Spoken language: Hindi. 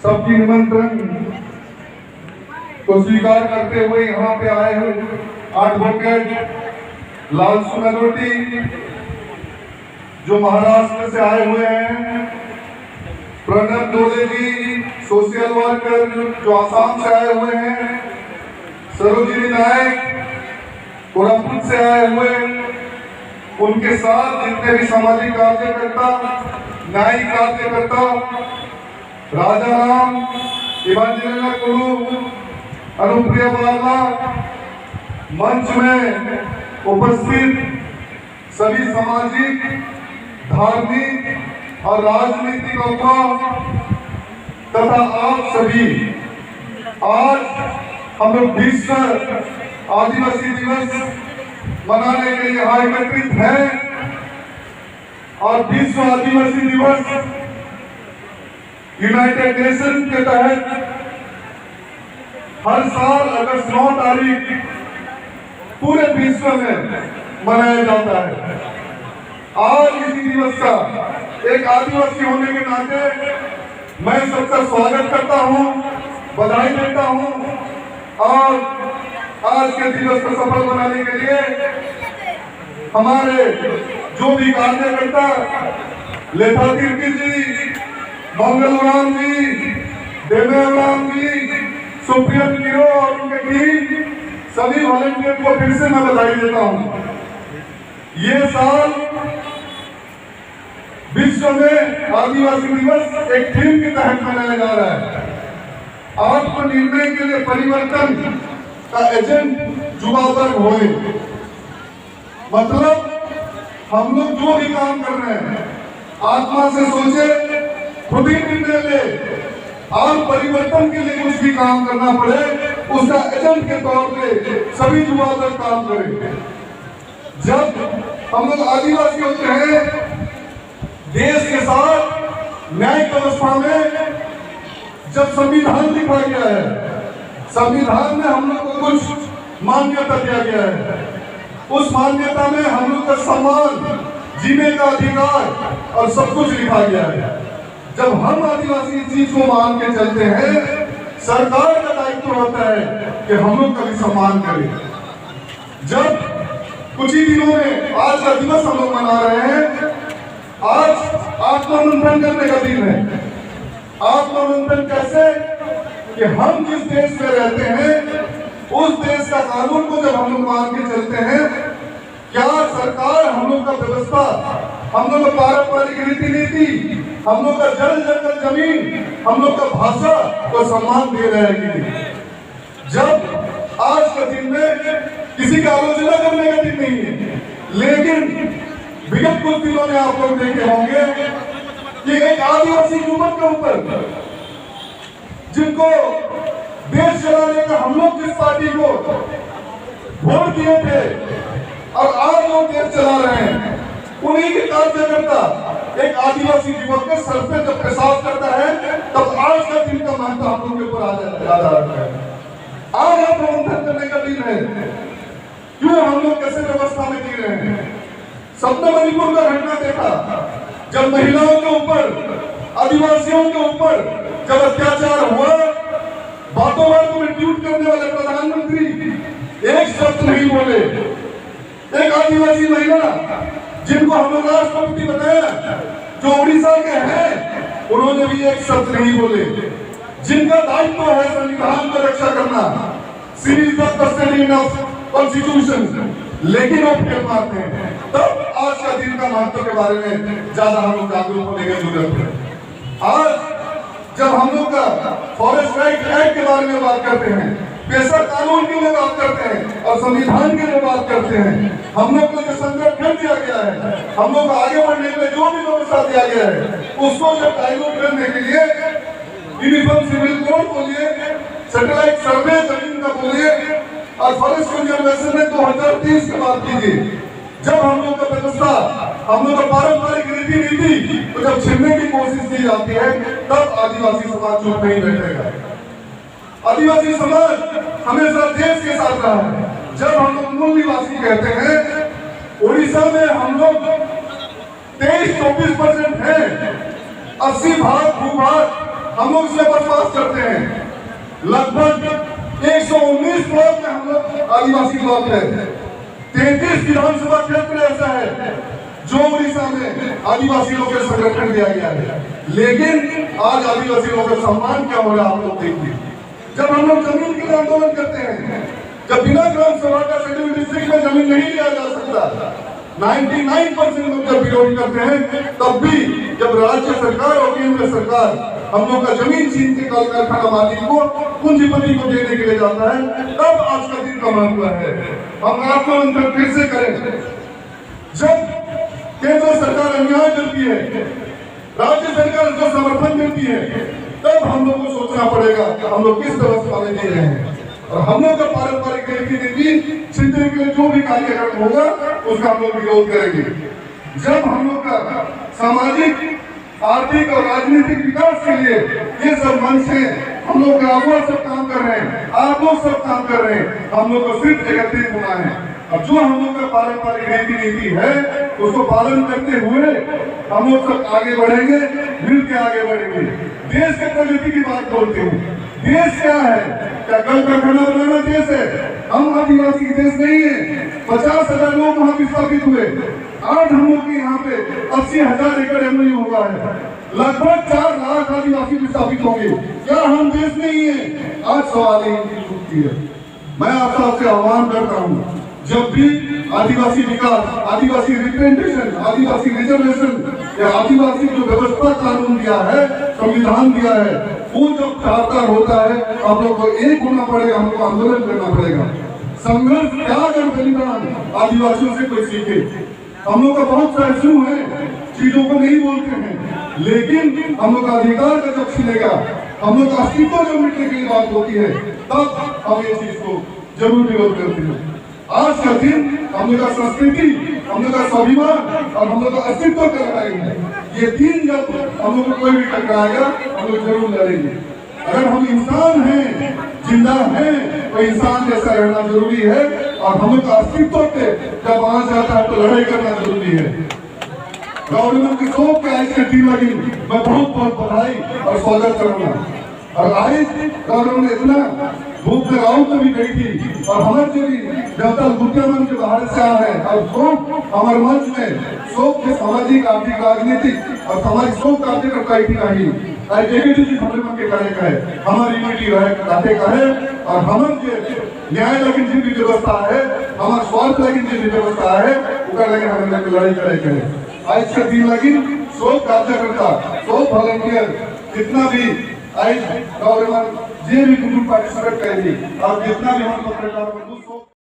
सबकी निमंत्रण को स्वीकार करते हुए यहाँ पे आए हुए एडवोकेट लालसू नगरोटी जो महाराष्ट्र से आए हुए हैं, प्रणब डोले जी सोशल वर्कर जो आसाम से आए हुए हैं, सरोजिनी नायक कोरापुट से आए हुए, उनके साथ जितने भी सामाजिक कार्यकर्ता, न्यायिक कार्यकर्ता, राजा राम, इवांजेलिना कुलू, अनुप्रिया बाला, मंच में उपस्थित सभी सामाजिक, धार्मिक और राजनीतिक अवसर तथा आप सभी, आज हम लोग विश्व आदिवासी दिवस मनाने के लिए यहाँ एकत्रित हैं और विश्व आदिवासी दिवस यूनाइटेड नेशन के तहत हर साल अगस्त 9 तारीख पूरे विश्व में मनाया जाता है। आज इसी दिवस का एक आदिवासी होने के नाते मैं सबका स्वागत करता हूं, बधाई देता हूं और आज के दिवस को सफल बनाने के लिए हमारे जो भी कार्यकर्ता लेथा तिर्की जी, मंगलराम जी, देवेराम जी, सुप्रिया गिरो और उनके टीम, सभी वॉलंटियर को फिर से मैं बधाई देता हूं। ये साल विश्व में आदिवासी दिवस एक थीम के तहत मनाया जा रहा है। आत्मनिर्णय के लिए परिवर्तन का एजेंट युवा वर्ग होए, मतलब हम लोग जो भी काम कर रहे हैं आत्मा से सोचे, खुद ही निर्णय ले और परिवर्तन के लिए कुछ भी काम करना पड़े उसका एजेंट के तौर पे सभी युवा वर्ग काम करें। जब हम लोग आदिवासी होते हैं, देश के साथ न्यायिक व्यवस्था में जब संविधान लिखा गया है, संविधान में हम लोग को कुछ मान्यता दिया गया है। उस मान्यता में हम लोग का सम्मान, जीने का अधिकार और सब कुछ लिखा गया है। जब हम आदिवासी इस चीज को मान के चलते हैं, सरकार का दायित्व होता है कि हम लोग का भी सम्मान करें। जब कुछ ही दिनों में आज का दिवस हम लोग मना रहे हैं, आज आत्ममंथन करने का दिन है। आत्ममंथन कैसे कि हम जिस देश में रहते हैं उस देश का कानून को जब हम लोग मान के चलते हैं, क्या सरकार हम लोग का व्यवस्था, हम लोग का पारंपरिक रीति नीति, हम लोग का जल जंगल जमीन, हम लोग का भाषा को सम्मान दे रहे हैं कि नहीं? जब आज के दिन में किसी का आलोचना करने का दिन नहीं है, लेकिन विगत कुछ दिनों में आप लोग देखे होंगे कि एक आदिवासी युवक के ऊपर, जिनको देश चलाने का हम लोग जिस पार्टी को वोट दिए थे और आज लोग देश चला रहे हैं, उन्हीं के कार्यकर्ता एक आदिवासी युवक के सर पे जब पेशाब करता है तब आज का दिन का महत्व हम लोग के ऊपर आ जाता है। आज हम प्रबंधन करने का दिन है, क्यों हम लोग कैसे व्यवस्था में जी रहे हैं। सबने मणिपुर का घटना देखा, जब महिलाओं के ऊपर, आदिवासियों के ऊपर जब अत्याचार हुआ, बातों बातों में ट्वीट करने वाले प्रधानमंत्री एक शब्द नहीं बोले। एक आदिवासी महिला जिनको हम लोग राष्ट्रपति बनाया, जो उड़ीसा के हैं, उन्होंने भी एक शब्द नहीं बोले। जिनका दायित्व है संविधान की रक्षा करना, series of custody of constitution, लेकिन वो फेल मारते हैं। तब आज का दिन का महत्व के बारे में ज्यादा हम लोग जागरूक होने की जरूरत है। आज जब हम लोग का फॉरेस्ट राइट एक्ट के बारे में बात करते हैं, पेशा कानून के लिए बात करते हैं और संविधान के लिए बात करते हैं, हम लोग को जो संरक्षण दिया गया है, हम लोग को आगे बढ़ने के लिए जो भी व्यवस्था दिया गया है, उसको जब डायलूट करने के लिए यूनिफॉर्म सिविल कोड बोलिए, सैटेलाइट सर्वे जमीन का बोलिए और फॉरेस्ट कंजर्वेशन में 2030 की बात कीजिए, जब हम लोग का व्यवस्था, हम लोग का पारंपरिक रीति नीति तो जब छीनने की कोशिश की जाती है, तब आदिवासी समाज चुप नहीं बैठेगा। आदिवासी समाज हमेशा देश के साथ रहा है। जब हम लोग मूल निवासी कहते हैं, उड़ीसा में हम लोग 23-24% है, 80 भाग भूभाग हम लोग इसमें बसवास करते हैं। लगभग 119 ब्लॉक में हम लोग आदिवासी ब्लॉक है। 33 विधानसभा क्षेत्र ऐसा है जो उड़ीसा में आदिवासी लोग के संरक्षण दिया गया है, लेकिन आज आदिवासी लोगों का सम्मान क्या हो रहा है आप लोग देखिए। जब हम लोग जमीन के लिए आंदोलन करते हैं, जब बिना ग्राम सभा का शेड्यूल डिस्ट्रिक्ट में जमीन नहीं लिया जा सकता, 99% लोग जब विरोध करते हैं, तब भी जब राज्य सरकार और केंद्र सरकार हम लोग का जमीन छीन के कल कारखाना मालिक को पूंजीपति को देने के लिए जाता है, तब आज का दिन कमा हुआ है। हम आत्ममंथन फिर से करें। जब केंद्र सरकार अन्याय करती है, राज्य सरकार उसको समर्थन देती है, तब हम लोग को सोचना पड़ेगा कि हम लोग किस व्यवस्था में जी रहे हैं। और हम लोग का पारंपरिक रीति छिंदने के लिए जो भी कार्यक्रम होगा उसका हम लोग विरोध करेंगे। जब हम लोग का सामाजिक, आर्थिक और राजनीतिक विकास के लिए ये सब मंच है, हम लोग ग्रामीण सब काम कर रहे हैं, आप लोग सब काम कर रहे हैं, हम लोग को सिर्फ एकत्रित होना है। अब जो हम लोग का पारंपरिक रीति है उसको पालन करते हुए हम लोग सब आगे बढ़ेंगे, मिल के आगे बढ़ेंगे। देश के प्रगति की बात बोलते हैं। देश क्या है? क्या कल कारखाना बनाना देश है? हम आदिवासी देश नहीं है। 50,000 लोग वहाँ विस्थापित हुए। आज हम लोग के यहाँ पे 80,000 एकड़ एमओयू हुआ है। लगभग 4 लाख आदिवासी विस्थापित होंगे। क्या हम देश नहीं है? आज सवाल ही है। मैं आप सबसे आह्वान करता हूँ, जब भी आदिवासी विकास, आदिवासी रिप्रेजेंटेशन, आदिवासी रिजर्वेशन या आदिवासी जो व्यवस्था कानून दिया है, संविधान दिया है, वो जब साकार होता है, आप लोग को एक होना पड़ेगा, हमको आंदोलन करना पड़ेगा। संघर्ष, त्याग और बलिदान आदिवासियों से कोई सीखे। हम लोग का बहुत सा इश्यू है, चीजों को नहीं बोलते हैं, लेकिन हम लोग का अधिकार का जब छिलेगा, हम लोग का अस्तित्व जब मिटने की बात होती है, तब हम ये चीज को जरूर विरोध करते हैं। आज का दिन हम लोग का संस्कृति, हम लोग का स्वाभिमान और हम लोग का अस्तित्व का लड़ाई है। ये दिन जब हम लोग को कोई भी टकराएगा, हम लोग जरूर लड़ेंगे। अगर हम इंसान हैं, जिंदा हैं, तो इंसान जैसा रहना जरूरी है। और हम लोग का अस्तित्व पे जब आ जाता है तो लड़ाई करना जरूरी है। गवर्नमेंट की शोक के आज के दिन लगी, मैं बहुत बहुत बधाई और स्वागत करूंगा। और आज गवर्नमेंट इतना धूप में राउत भी गई थी और हमारे जो भी देवता गुटिया मंच के बाहर से आ रहे हैं और शोक हमारे मंच में शोक के सामाजिक, आर्थिक, राजनीतिक और सामाजिक शोक कार्यक्रम थी नहीं। हमारे मन के कार्य का है, हमारी यूनिटी रहते का है। और हमारे जो न्याय लगिन जी की व्यवस्था है, हमारे स्वार्थ लगिन जी की व्यवस्था है, उनका लगे हमें लड़ाई करे। आज के दिन लगिन शोक कार्यकर्ता, शोक वॉलंटियर जितना भी आज गवर्नमेंट जे भी पार्टिसिपेट करेगी और जितना भी हम पत्रकार